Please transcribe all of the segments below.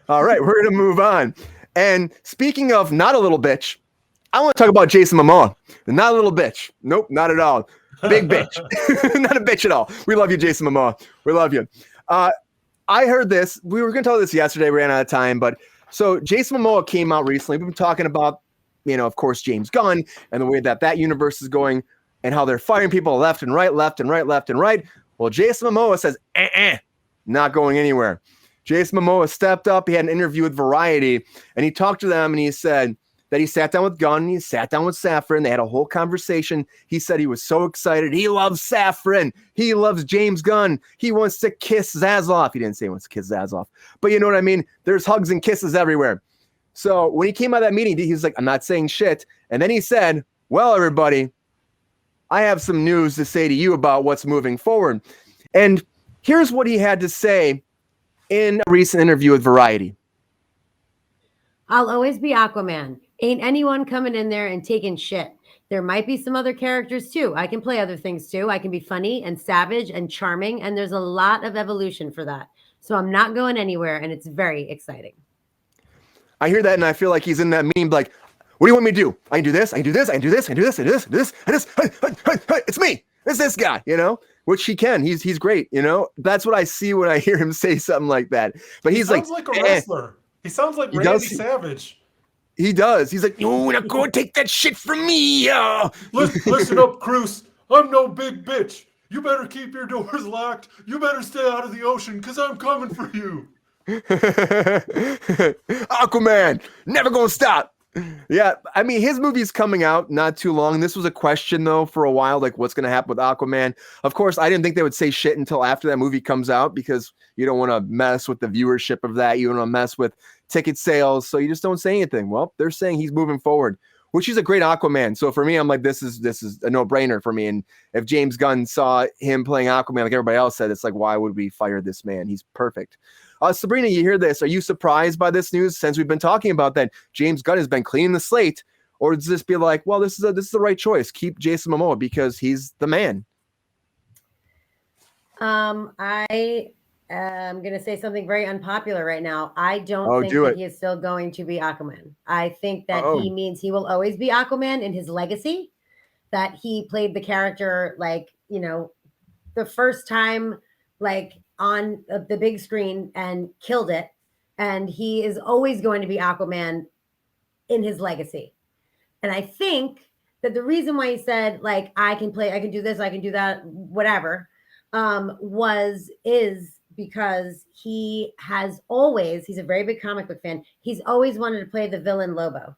All right, we're going to move on. And speaking of not a little bitch, I want to talk about Jason Momoa. Not a little bitch. Nope, not at all. Big bitch. Not a bitch at all. We love you, Jason Momoa. We love you. I heard this. We were going to tell this yesterday. We ran out of time. But so Jason Momoa came out recently. We've been talking about, of course, James Gunn and the way that universe is going and how they're firing people left and right, left and right, left and right. Well, Jason Momoa says, not going anywhere. Jason Momoa stepped up. He had an interview with Variety, and he talked to them, and he said that he sat down with Gunn, he sat down with Safran. They had a whole conversation. He said he was so excited. He loves Safran. He loves James Gunn. He wants to kiss Zaslav. He didn't say he wants to kiss Zaslav, but you know what I mean? There's hugs and kisses everywhere. So when he came out of that meeting, he was like, I'm not saying shit. And then he said, well, everybody, I have some news to say to you about what's moving forward. And here's what he had to say in a recent interview with Variety. I'll always be Aquaman. Ain't anyone coming in there and taking shit. There might be some other characters too. I can play other things too. I can be funny and savage and charming, and there's a lot of evolution for that. So I'm not going anywhere, and it's very exciting. I hear that, and I feel like he's in that meme, like, what do you want me to do? I can do this, I can do this, I can do this, I can do this, I can do this, I do this, it's me. It's this guy, which he can. He's great, That's what I see when I hear him say something like that. But he sounds like a wrestler. He sounds like Randy Savage. He does. He's like, you're not going to take that shit from me. Listen up, Cruz. I'm no big bitch. You better keep your doors locked. You better stay out of the ocean because I'm coming for you. Aquaman, never gonna stop. Yeah, I mean, his movie's coming out not too long. This was a question, though, for a while, like what's going to happen with Aquaman. Of course, I didn't think they would say shit until after that movie comes out because you don't want to mess with the viewership of that. You don't want to mess with ticket sales, so you just don't say anything. Well, they're saying he's moving forward, which is a great Aquaman. So for me, I'm like, this is a no-brainer for me. And if James Gunn saw him playing Aquaman like everybody else said, it's like, why would we fire this man? He's perfect. Sabrina, you hear this? Are you surprised by this news since we've been talking about that James Gunn has been cleaning the slate? Or does this be like, well, this is the right choice. Keep Jason Momoa because he's the man. I am going to say something very unpopular right now. I don't think that he is still going to be Aquaman. I think that he means he will always be Aquaman in his legacy, that he played the character like, the first time, like, on the big screen and killed it. And he is always going to be Aquaman in his legacy. And I think that the reason why he said, like, I can do this, I can do that, whatever, is because he's a very big comic book fan. He's always wanted to play the villain Lobo.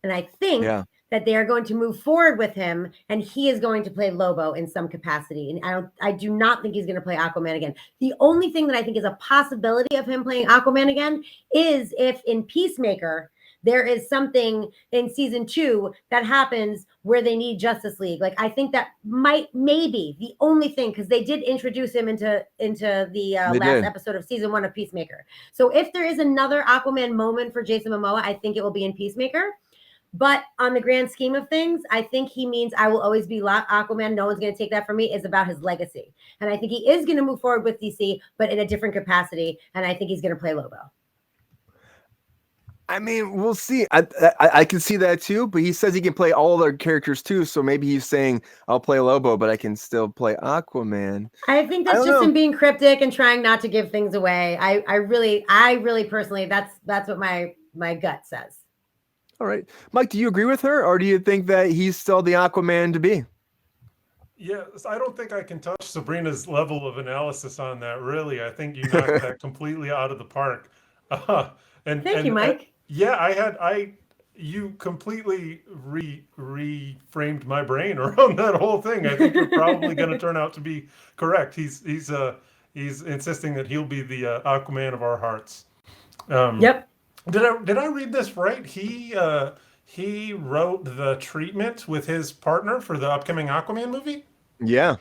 And I think that they are going to move forward with him and he is going to play Lobo in some capacity. And I do not think he's going to play Aquaman again. The only thing that I think is a possibility of him playing Aquaman again is if in Peacemaker, there is something in season 2 that happens where they need Justice League. Like, I think that maybe the only thing, because they did introduce him into the last episode of season 1 of Peacemaker. So if there is another Aquaman moment for Jason Momoa, I think it will be in Peacemaker. But on the grand scheme of things, I think he means I will always be Aquaman. No one's going to take that from me. It's about his legacy. And I think he is going to move forward with DC, but in a different capacity. And I think he's going to play Lobo. I mean, we'll see. I can see that too, but he says he can play all other characters too. So maybe he's saying I'll play Lobo, but I can still play Aquaman. I think that's just him being cryptic and trying not to give things away. I really personally, that's what my gut says. All right. Mike, do you agree with her, or do you think that he's still the Aquaman to be? Yes, I don't think I can touch Sabrina's level of analysis on that, really. I think you knocked that completely out of the park. Thank you, Mike. You completely reframed my brain around that whole thing. I think you're probably going to turn out to be correct. He's insisting that he'll be the Aquaman of our hearts. Yep. Did I read this right? He wrote the treatment with his partner for the upcoming Aquaman movie? Yeah,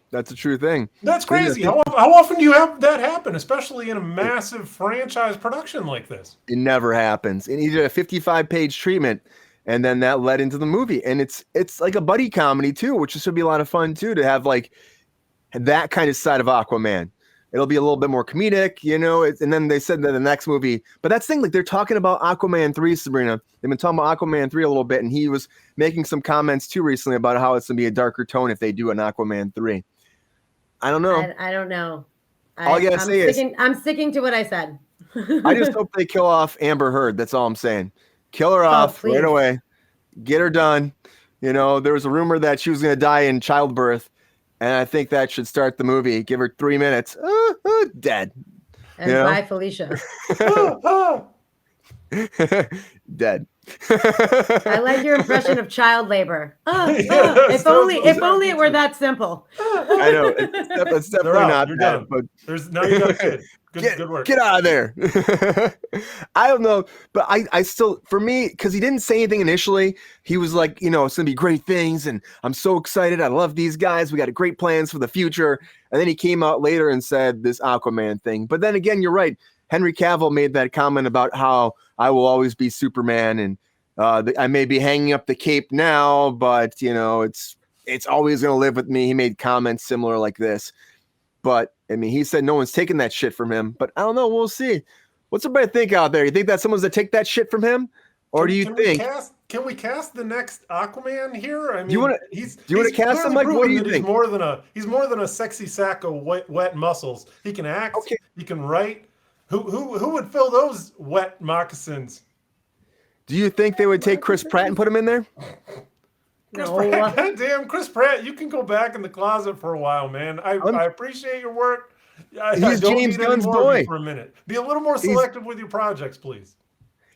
that's a true thing. That's crazy. How often do you have that happen, especially in a massive franchise production like this? It never happens. And he did a 55-page treatment, and then that led into the movie. And it's like a buddy comedy too, which should be a lot of fun too, to have like that kind of side of Aquaman. It'll be a little bit more comedic, and then they said that the next movie, but that's the thing, like they're talking about Aquaman 3, Sabrina. They've been talking about Aquaman 3 a little bit, and he was making some comments too recently about how it's going to be a darker tone if they do an Aquaman 3. I don't know. I don't know. All I gotta say is I'm sticking to what I said. I just hope they kill off Amber Heard. That's all I'm saying. Kill her off right away. Get her done. There was a rumor that she was going to die in childbirth, and I think that should start the movie. Give her 3 minutes. Dead. And bye, Felicia. Dead. I like your impression of child labor. If only it were that simple. I know. It's definitely not You're that. done. But Now you got a kid. Good work. Get out of there. I don't know. But I still, for me, because he didn't say anything initially, he was like, it's going to be great things. And I'm so excited. I love these guys. We got great plans for the future. And then he came out later and said this Aquaman thing. But then again, you're right. Henry Cavill made that comment about how I will always be Superman, and I may be hanging up the cape now, but it's always going to live with me. He made comments similar like this, but I mean, he said no one's taking that shit from him. But I don't know. We'll see. What's everybody think out there? You think that someone's going to take that shit from him, or do you think? Can we cast the next Aquaman here? I mean, do you want to cast him? Like, what do you think? He's more than a sexy sack of wet muscles. He can act. Okay. He can write. Who would fill those wet moccasins? Do you think they would take Chris Pratt and put him in there? Pratt, goddamn, Chris Pratt, you can go back in the closet for a while, man. I appreciate your work. He's James Gunn's boy. For a minute, be a little more selective with your projects, please.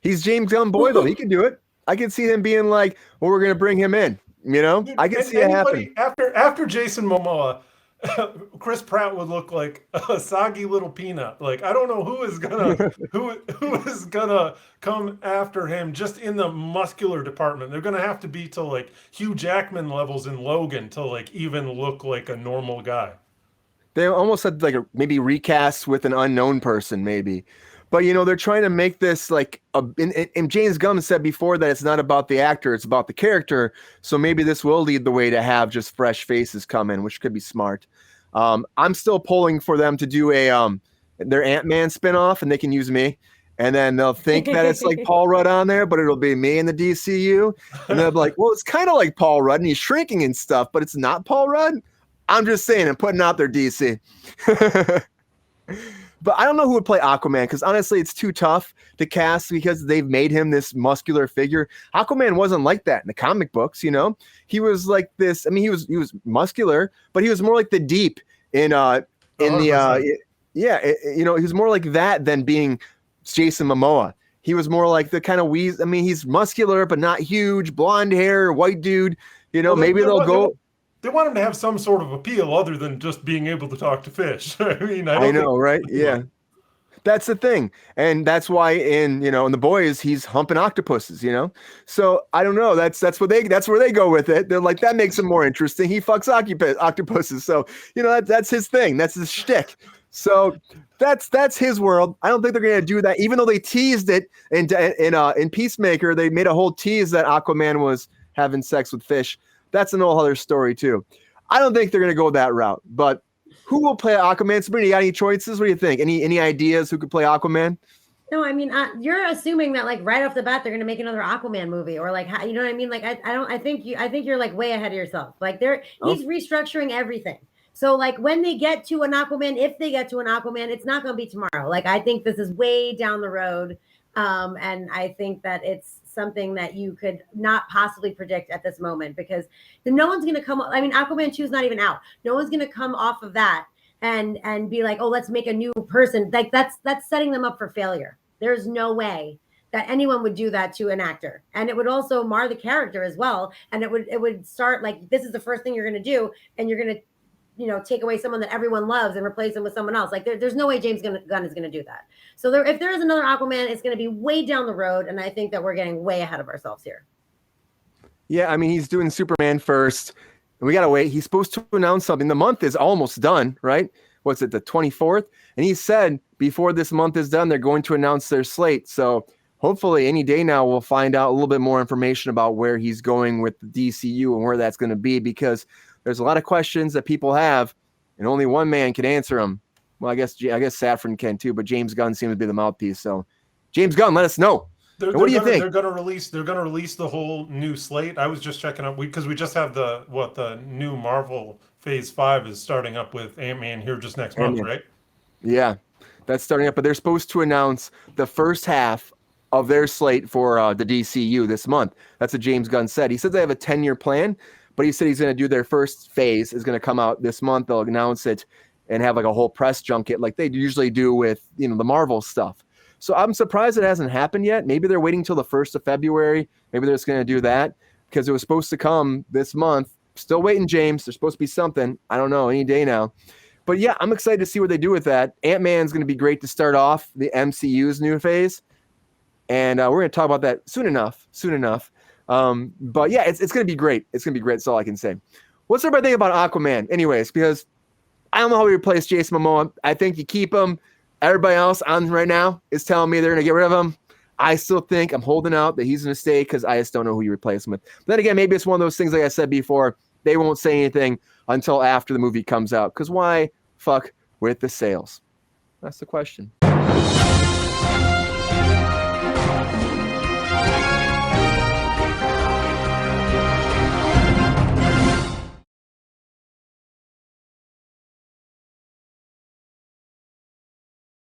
He's James Gunn's boy, though. He can do it. I can see him being like, "Well, we're going to bring him in." I can see it happen. After Jason Momoa, Chris Pratt would look like a soggy little peanut. Like, I don't know who is gonna come after him just in the muscular department. They're gonna have to be to like Hugh Jackman levels in Logan to like even look like a normal guy. They almost had like maybe recast with an unknown person, maybe. But they're trying to make this like and James Gunn said before that it's not about the actor, it's about the character. So maybe this will lead the way to have just fresh faces come in, which could be smart. I'm still pulling for them to do their Ant-Man spinoff, and they can use me. And then they'll think that it's like Paul Rudd on there, but it'll be me in the DCU. And they'll be like, well, it's kind of like Paul Rudd, and he's shrinking and stuff, but it's not Paul Rudd. I'm just saying and putting out their DC. But I don't know who would play Aquaman, because honestly, it's too tough to cast because they've made him this muscular figure. Aquaman wasn't like that in the comic books, He was like this. I mean, he was muscular, but he was more like the Deep he was more like that than being Jason Momoa. He was more like the kind of he's muscular but not huge, blonde hair, white dude. Maybe they'll go. They want him to have some sort of appeal other than just being able to talk to fish. I mean, I know, right? Yeah. That's the thing. And that's why in The Boys, he's humping octopuses, So I don't know. That's where they go with it. They're like, that makes him more interesting. He fucks octopuses. So, that's his thing. That's his shtick. So that's his world. I don't think they're going to do that, even though they teased it in Peacemaker. They made a whole tease that Aquaman was having sex with fish. That's an whole other story too. I don't think they're going to go that route, but who will play Aquaman? Sabrina, you got any choices? What do you think? Any ideas who could play Aquaman? No, I mean, you're assuming that like right off the bat, they're going to make another Aquaman movie, or like, you know what I mean? Like, I think you're like way ahead of yourself. Like he's restructuring everything. So like when they get to an Aquaman, if they get to an Aquaman, it's not going to be tomorrow. Like, I think this is way down the road. And I think that it's something that you could not possibly predict at this moment, because no one's going to come. I mean, Aquaman 2 is not even out. No one's going to come off of that and be like, oh, let's make a new person. Like that's setting them up for failure. There's no way that anyone would do that to an actor. And it would also mar the character as well. And it would start like, this is the first thing you're going to do. And you're going to, take away someone that everyone loves and replace them with someone else. Like there's no way James Gunn is going to do that. So if there is another Aquaman, it's going to be way down the road. And I think that we're getting way ahead of ourselves here. Yeah. I mean, he's doing Superman first, and we got to wait. He's supposed to announce something. The month is almost done, right? What's it? The 24th. And he said before this month is done, they're going to announce their slate. So hopefully any day now, we'll find out a little bit more information about where he's going with the DCU and where that's going to be, because there's a lot of questions that people have, and only one man can answer them. Well, I guess Safran can too, but James Gunn seems to be the mouthpiece. So, James Gunn, let us know. What do you think? They're gonna release the whole new slate. I was just checking up because we just have the new Marvel Phase 5 is starting up with Ant-Man here just next month, right? Yeah, that's starting up. But they're supposed to announce the first half of their slate for the DCU this month. That's what James Gunn said. He said they have a 10-year plan, but he said he's going to do their first phase is going to come out this month. They'll announce it and have like a whole press junket like they usually do with the Marvel stuff. So I'm surprised it hasn't happened yet. Maybe they're waiting till the 1st of February. Maybe they're just going to do that because it was supposed to come this month. Still waiting, James. There's supposed to be something. I don't know, any day now. But yeah, I'm excited to see what they do with that. Ant-Man's going to be great to start off the MCU's new phase. And we're going to talk about that soon enough. But yeah, it's going to be great. It's going to be great. That's all I can say. What's everybody think about Aquaman? Anyways, because I don't know how we replace Jason Momoa. I think you keep him. Everybody else on right now is telling me they're going to get rid of him. I still think I'm holding out that he's going to stay because I just don't know who you replace him with. But then again, maybe it's one of those things like I said before. They won't say anything until after the movie comes out. Because why fuck with the sales? That's the question.